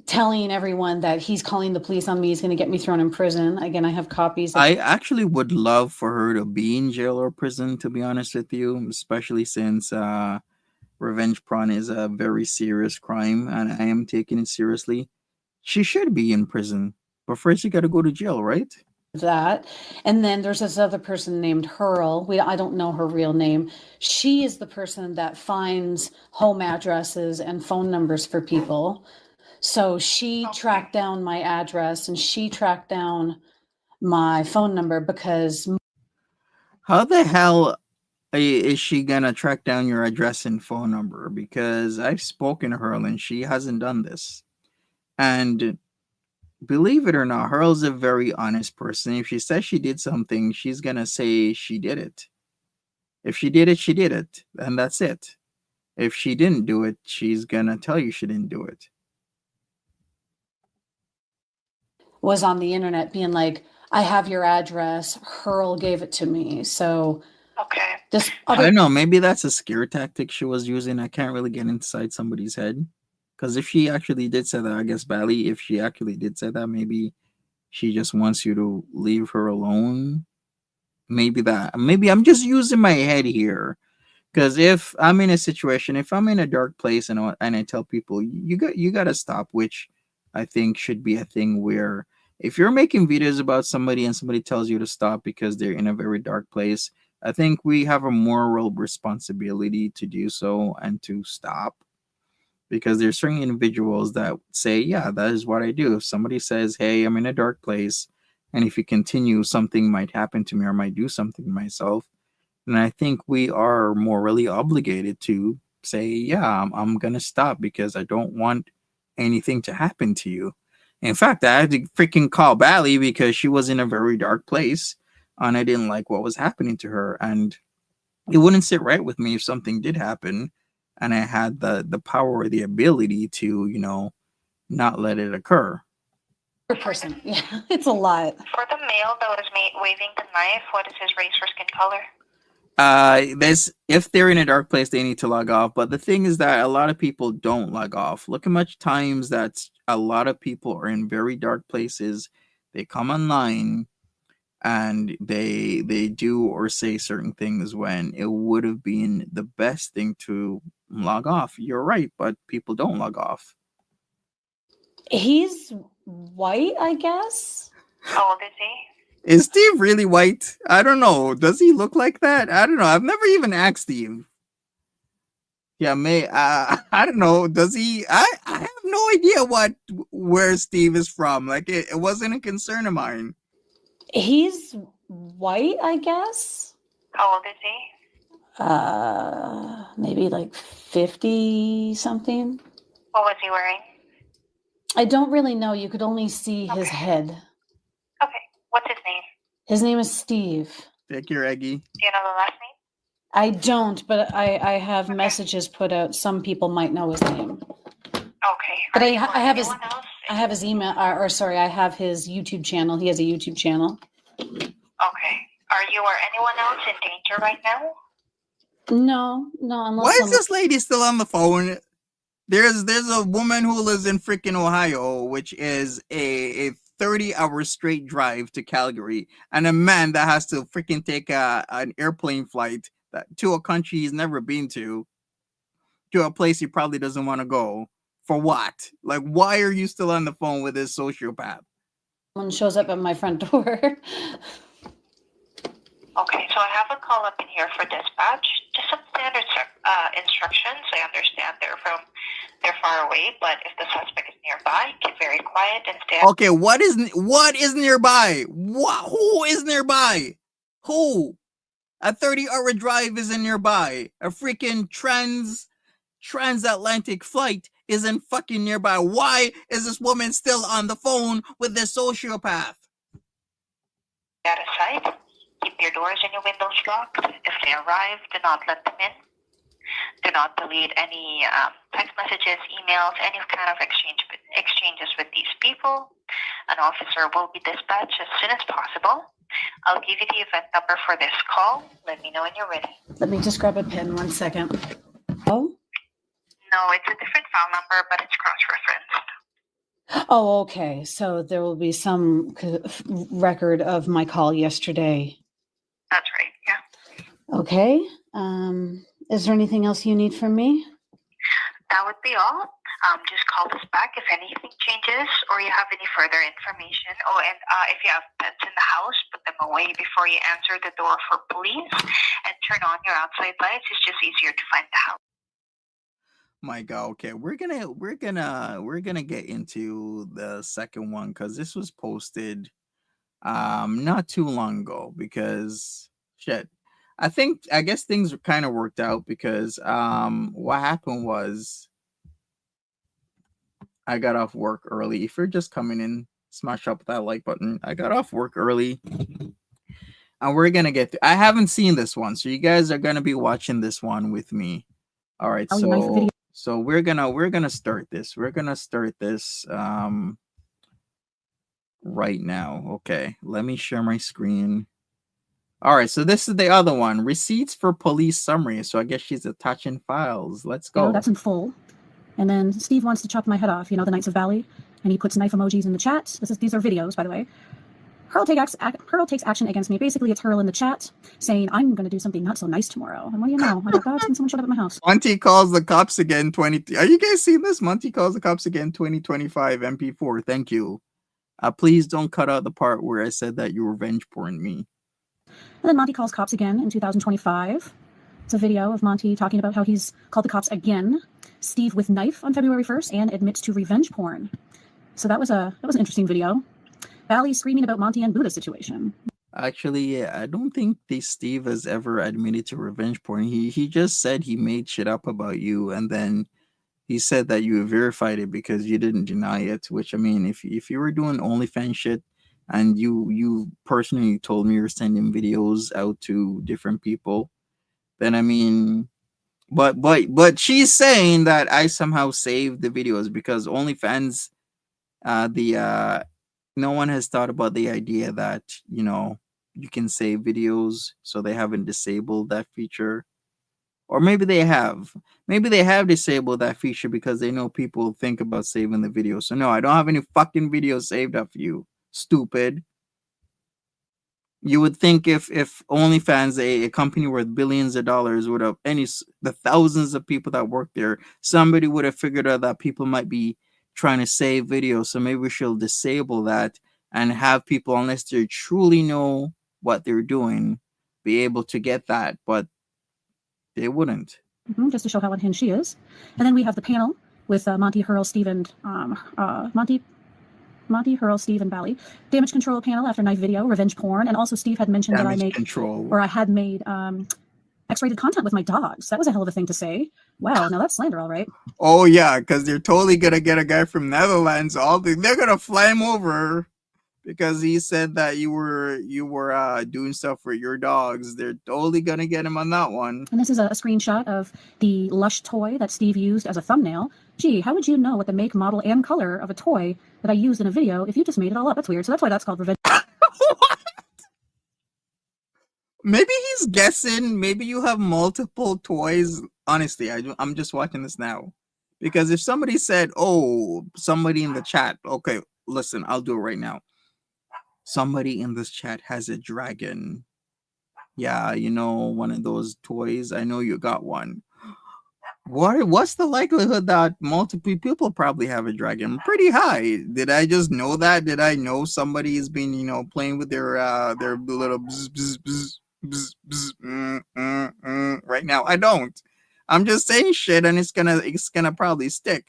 telling everyone that he's calling the police on me. He's going to get me thrown in prison. Again, I have copies. I actually would love for her to be in jail or prison, to be honest with you, especially since revenge porn is a very serious crime and I am taking it seriously. She should be in prison, but first you got to go to jail, right? That. And then there's this other person named Hurl. I don't know her real name. She is the person that finds home addresses and phone numbers for people. So she tracked down my address and she tracked down my phone number because How the hell is she gonna track down your address and phone number? Because I've spoken to her and she hasn't done this. And believe it or not, Hurl's a very honest person. If she says she did something, she's gonna say she did it. If she did it, she did it, and that's it. If she didn't do it, she's gonna tell you she didn't do it. was on the internet being like, I have your address. Hurl gave it to me. So Okay. this I other don't know. Maybe that's a scare tactic she was using. I can't really get inside somebody's head. Because if she actually did say that, I guess badly. If she actually did say that, maybe she just wants you to leave her alone. Maybe that. Maybe I'm just using my head here. Because if I'm in a situation, if I'm in a dark place and I tell people you got to stop, which I think should be a thing where if you're making videos about somebody and somebody tells you to stop because they're in a very dark place, I think we have a moral responsibility to do so and to stop. Because there's certain individuals that say, yeah, that is what I do. If somebody says, hey, I'm in a dark place, and if you continue, something might happen to me or I might do something to myself. And I think we are morally obligated to say, yeah, I'm going to stop because I don't want anything to happen to you. In fact, I had to freaking call Bally because she was in a very dark place and I didn't like what was happening to her. And it wouldn't sit right with me if something did happen and I had the power or the ability to, not let it occur. person. Yeah, it's a lot. For the male that was waving the knife, what is his race or skin color? There's if they're in a dark place, they need to log off. But the thing is that a lot of people don't log off. Look at much times that a lot of people are in very dark places. They come online and they do or say certain things when it would have been the best thing to log off. You're right, but people don't log off. He's white, I guess. How old is he? Is Steve really white? I don't know. Does he look like that? I don't know. I've never even asked Steve. Yeah, I don't know. Does he? I have no idea where Steve is from. Like it wasn't a concern of mine. He's white, I guess. How old is he? Maybe like 50 something. What was he wearing? I don't really know. You could only see his head. Okay. What's his name? His name is Steve. Take your Eggy. Do you know the last name? I don't, but I have messages put out. Some people might know his name. Okay. But Are I you or have his anyone else? I have his email, or sorry, I have his YouTube channel. He has a YouTube channel. Okay. Are you or anyone else in danger right now? No, unless Why is this lady still on the phone? There's a woman who lives in freaking Ohio, which is a 30-hour straight drive to Calgary, and a man that has to freaking take an airplane flight to a country he's never been to a place he probably doesn't want to go. For what? Like, why are you still on the phone with this sociopath? someone shows up at my front door. Okay, so I have a call up in here for dispatch. Just some standard instructions. I understand they're far away, but if the suspect is nearby, get very quiet and stay. Okay, what is nearby? Who is nearby? Who? A 30-hour drive isn't nearby. A freaking transatlantic flight isn't fucking nearby. Why is this woman still on the phone with this sociopath? Out of sight. Keep your doors and your windows locked. If they arrive, do not let them in. Do not delete any text messages, emails, any kind of exchange changes with these people, an officer will be dispatched as soon as possible. I'll give you the event number for this call. Let me know when you're ready. Let me just grab a pen 1 second. Oh, No, it's a different file number, but it's cross-referenced. oh, okay. So there will be some record of my call yesterday. That's right, yeah. Okay. Is there anything else you need from me? That would be all. Just call us back if anything changes or you have any further information. Oh, and if you have pets in the house, put them away before you answer the door for police and turn on your outside lights. It's just easier to find the house. My God, okay, we're gonna get into the second one because this was posted not too long ago because shit. I guess things were kind of worked out because what happened was I got off work early. If you're just coming in, smash up that like button. I got off work early. And we're gonna get I haven't seen this one, so you guys are gonna be watching this one with me. All right, so we're gonna start this. We're gonna start this right now. Okay, let me share my screen. All right, so this is the other one. Receipts for police summary. So I guess she's attaching files. Let's go. That's in full. And then Steve wants to chop my head off, the Knights of Valley, and he puts knife emojis in the chat. These are videos, by the way. Hurl takes action against me. Basically, it's Hurl in the chat saying, I'm going to do something not so nice tomorrow. And what do you know? I got God, someone showed up at my house. Monty calls the cops again. Are you guys seeing this? Monty calls the cops again. 2025 MP4. Thank you. Please don't cut out the part where I said that you revenge porn me. And then Monty calls cops again in 2025. It's a video of Monty talking about how he's called the cops again. Steve with knife on February 1st and admits to revenge porn. So that was an interesting video. Valley screaming about Monty and Buddha's situation. Actually, I don't think Steve has ever admitted to revenge porn. He just said he made shit up about you, and then he said that you verified it because you didn't deny it. Which, I mean, if you were doing OnlyFans shit, and you personally told me you're sending videos out to different people, then I mean, but she's saying that I somehow saved the videos because OnlyFans, no one has thought about the idea that, you can save videos, so they haven't disabled that feature. Or maybe they have. Maybe they have disabled that feature because they know people think about saving the video. So no, I don't have any fucking videos saved up for you, stupid. You would think if OnlyFans, a company worth billions of dollars, would have the thousands of people that work there, somebody would have figured out that people might be trying to save videos. So maybe she'll disable that and have people, unless they truly know what they're doing, be able to get that. But they wouldn't. Just to show how unhinged she is. And then we have the panel with Monty, Hurl, Steve, and Monty, Hurl, Steve, and Valley. Damage control panel after knife video, revenge porn, and also Steve had mentioned that I had made X-rated content with my dogs. That was a hell of a thing to say. Wow, now that's slander, all right. Oh yeah, because they're totally gonna get a guy from Netherlands. They're gonna fly him over because he said that you were doing stuff for your dogs. They're totally gonna get him on that one. And this is a screenshot of the Lush toy that Steve used as a thumbnail. Gee, how would you know what the make, model, and color of a toy that I used in a video if you just made it all up? That's weird. So that's why that's called revenge. What? Maybe he's guessing. Maybe you have multiple toys. Honestly, I'm just watching this now. Because if somebody said, oh, somebody in the chat, okay, listen, I'll do it right now. Somebody in this chat has a dragon. Yeah, one of those toys. I know you got one. What's the likelihood that multiple people probably have a dragon? Pretty high. Did I just know that? Did I know somebody has been, playing with their little bzz, bzz, bzz, bzz, bzz, right now? I don't. I'm just saying shit, and it's gonna probably stick.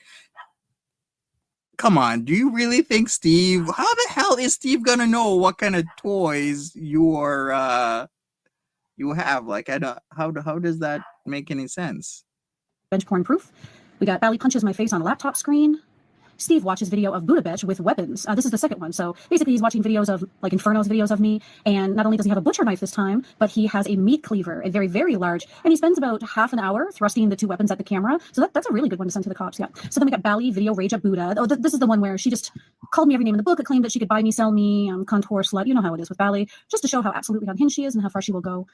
Come on, do you really think Steve? How the hell is Steve gonna know what kind of toys you have? Like, I don't. How does that make any sense? Revenge porn proof. We got Valley punches my face on a laptop screen. Steve watches video of Budapest with weapons. This is the second one. So basically he's watching videos of like Inferno's videos of me. And not only does he have a butcher knife this time, but he has a meat cleaver, a very, very large. And he spends about half an hour thrusting the two weapons at the camera. So that's a really good one to send to the cops. Yeah. So then we got Bally video rage at Buddha. Oh, this is the one where she just called me every name in the book. It claimed that she could buy me, sell me, cunt, whore, slut. You know how it is with Bally, just to show how absolutely unhinged she is and how far she will go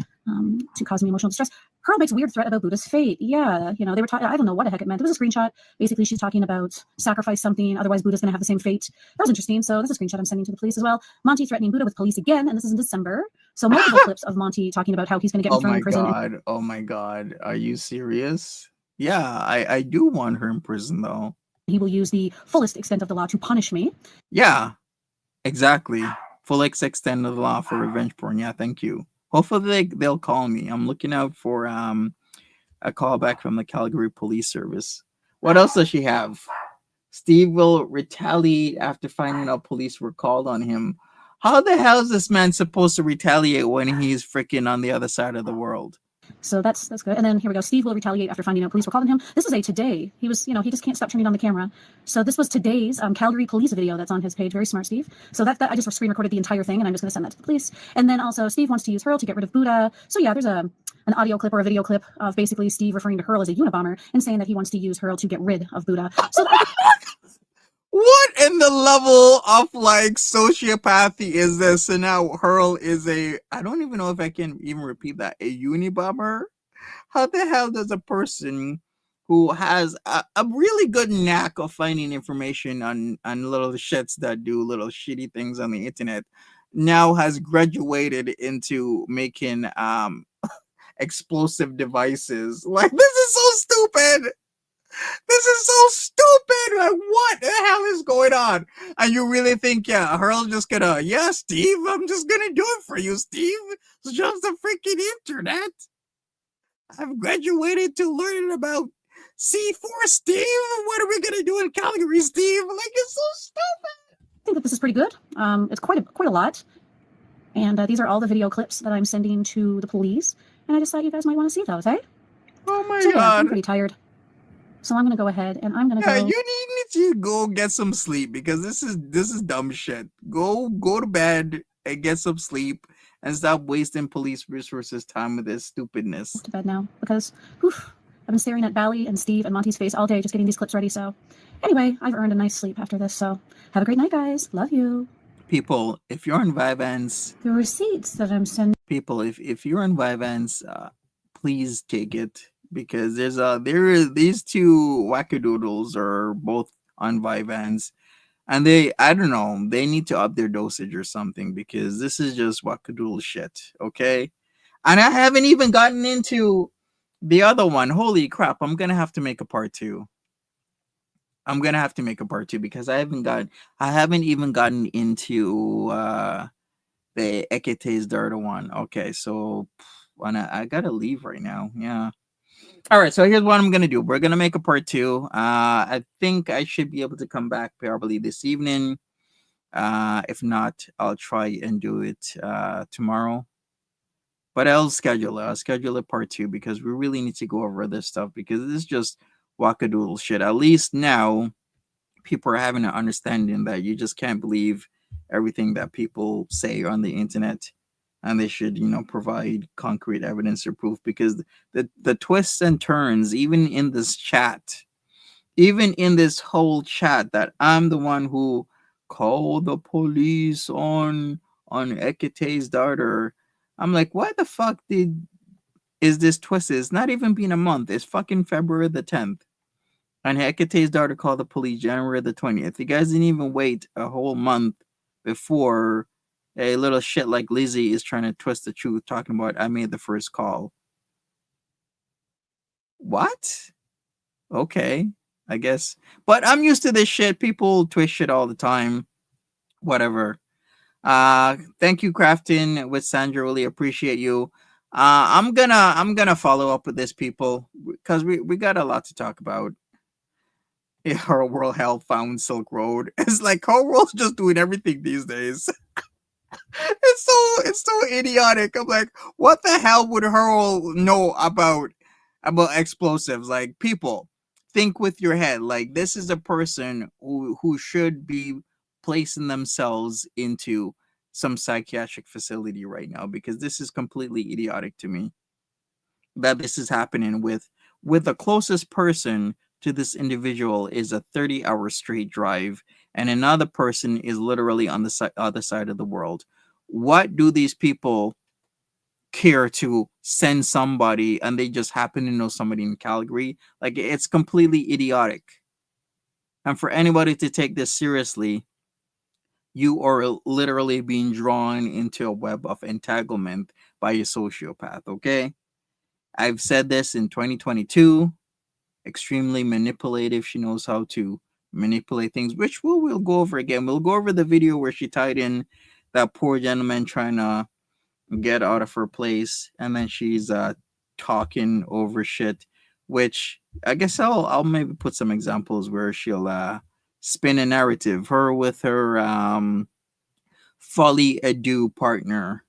to cause me emotional distress. Hurl makes weird threat about Buddha's fate. Yeah, they were talking. I don't know what the heck it meant. It was a screenshot. Basically, she's talking about sacrifice something, otherwise Buddha's going to have the same fate. That was interesting. So this is a screenshot I'm sending to the police as well. Monty threatening Buddha with police again, and this is in December. So multiple clips of Monty talking about how he's going to get thrown in prison. Oh my god, are you serious? Yeah, I do want her in prison though. He will use the fullest extent of the law to punish me. Yeah, exactly. Full extent of the law for revenge porn. Yeah, thank you. Hopefully they'll call me. I'm looking out for a call back from the Calgary Police Service. What else does she have? Steve will retaliate after finding out police were called on him. How the hell is this man supposed to retaliate when he's freaking on the other side of the world? So that's good. And then here we go. Steve will retaliate after finding out police were calling him. This was a today. He was, he just can't stop turning on the camera. So this was today's Calgary police video that's on his page. Very smart, Steve. So that I just screen recorded the entire thing, and I'm just going to send that to the police. And then also Steve wants to use Hurl to get rid of Buddha. So yeah, there's an audio clip or a video clip of basically Steve referring to Hurl as a Unabomber and saying that he wants to use Hurl to get rid of Buddha. So what in the level of like sociopathy is this? And now Hurl is I don't even know if I can even repeat that, a Unabomber? How the hell does a person who has a really good knack of finding information on little shits that do little shitty things on the internet now has graduated into making explosive devices? Like, this is so stupid. This is so stupid. Like, what the hell is going on? And you really think, yeah, Hurl just gonna, yeah, Steve, I'm just gonna do it for you, Steve. It's just the freaking internet. I've graduated to learning about C4, Steve. What are we gonna do in Calgary, Steve? Like, it's so stupid. I think that this is pretty good. It's quite a lot. And these are all the video clips that I'm sending to the police. And I just thought you guys might want to see those, eh? Oh my God. Yeah, I'm god. pretty tired. So I'm gonna go ahead and I'm gonna Yeah, go. you need to go get some sleep because this is dumb shit. Go to bed and get some sleep and stop wasting police resources time with this stupidness. To bed now because I've been staring at Bally and Steve and Monty's face all day just getting these clips ready. So anyway, I've earned a nice sleep after this. So have a great night, guys. Love you. People, if you're on Vyvanse, The receipts that I'm sending. people, if you're on Vyvanse, please take it. Because there is these two wackadoodles are both on Vyvanse, and I don't know, they need to up their dosage or something because this is just wackadoodle shit, okay? And I haven't even gotten into the other one. Holy crap! I'm gonna have to make a part 2. I'm gonna have to make a part 2 because I haven't even gotten into the Ekete's Darda one. Okay, so I gotta leave right now. Yeah. All right, so here's what I'm gonna do. We're gonna make a part 2. I think I should be able to come back probably this evening. If not, I'll try and do it tomorrow. But I'll schedule it part 2 because we really need to go over this stuff because this is just wackadoodle shit. At least now, people are having an understanding that you just can't believe everything that people say on the internet. And they should, provide concrete evidence or proof because the twists and turns, even in this chat, even in this whole chat, that I'm the one who called the police on Ekete's daughter. I'm like, why the fuck is this twisted? It's not even been a month. It's fucking February the 10th. And Ekete's daughter called the police January the 20th. You guys didn't even wait a whole month before a little shit like Lizzie is trying to twist the truth, talking about I made the first call. What? Okay, I guess. But I'm used to this shit. People twist shit all the time. Whatever. Thank you, Crafton with Sandra. Really appreciate you. I'm gonna follow up with this, people, because we got a lot to talk about. Yeah, our world hell found Silk Road. It's like our world's just doing everything these days. It's so idiotic. I'm like, what the hell would Hurl know about explosives? Like, people, think with your head. Like, this is a person who should be placing themselves into some psychiatric facility right now, because this is completely idiotic to me that this is happening with the closest person to this individual is a 30-hour straight drive, and another person is literally on the other side of the world. What do these people care to send somebody, and they just happen to know somebody in Calgary? Like, it's completely idiotic. And for anybody to take this seriously, you are literally being drawn into a web of entanglement by a sociopath, okay? I've said this in 2022. Extremely manipulative. She knows how to manipulate things, which we'll go over again. We'll go over the video where she tied in that poor gentleman trying to get out of her place, and then she's talking over shit, which I guess I'll maybe put some examples where she'll spin a narrative. Her with her Folie deux partner.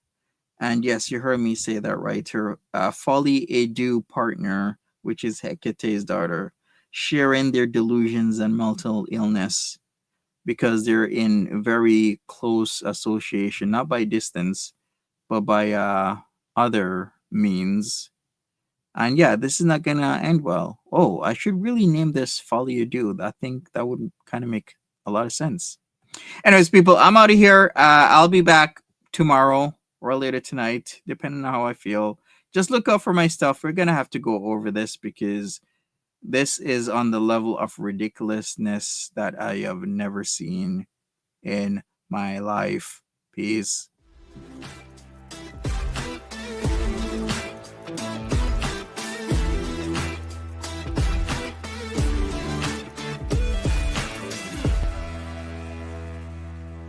And yes, you heard me say that right. Her Folie deux partner, which is Hekete's daughter, sharing their delusions and mental illness because they're in very close association, not by distance, but by other means. And yeah, this is not gonna end well. Oh, I should really name this Folie deux. I think that would kind of make a lot of sense. Anyways, people, I'm out of here. I'll be back tomorrow or later tonight, depending on how I feel. Just look out for my stuff. We're gonna have to go over this because this is on the level of ridiculousness that I have never seen in my life. Peace.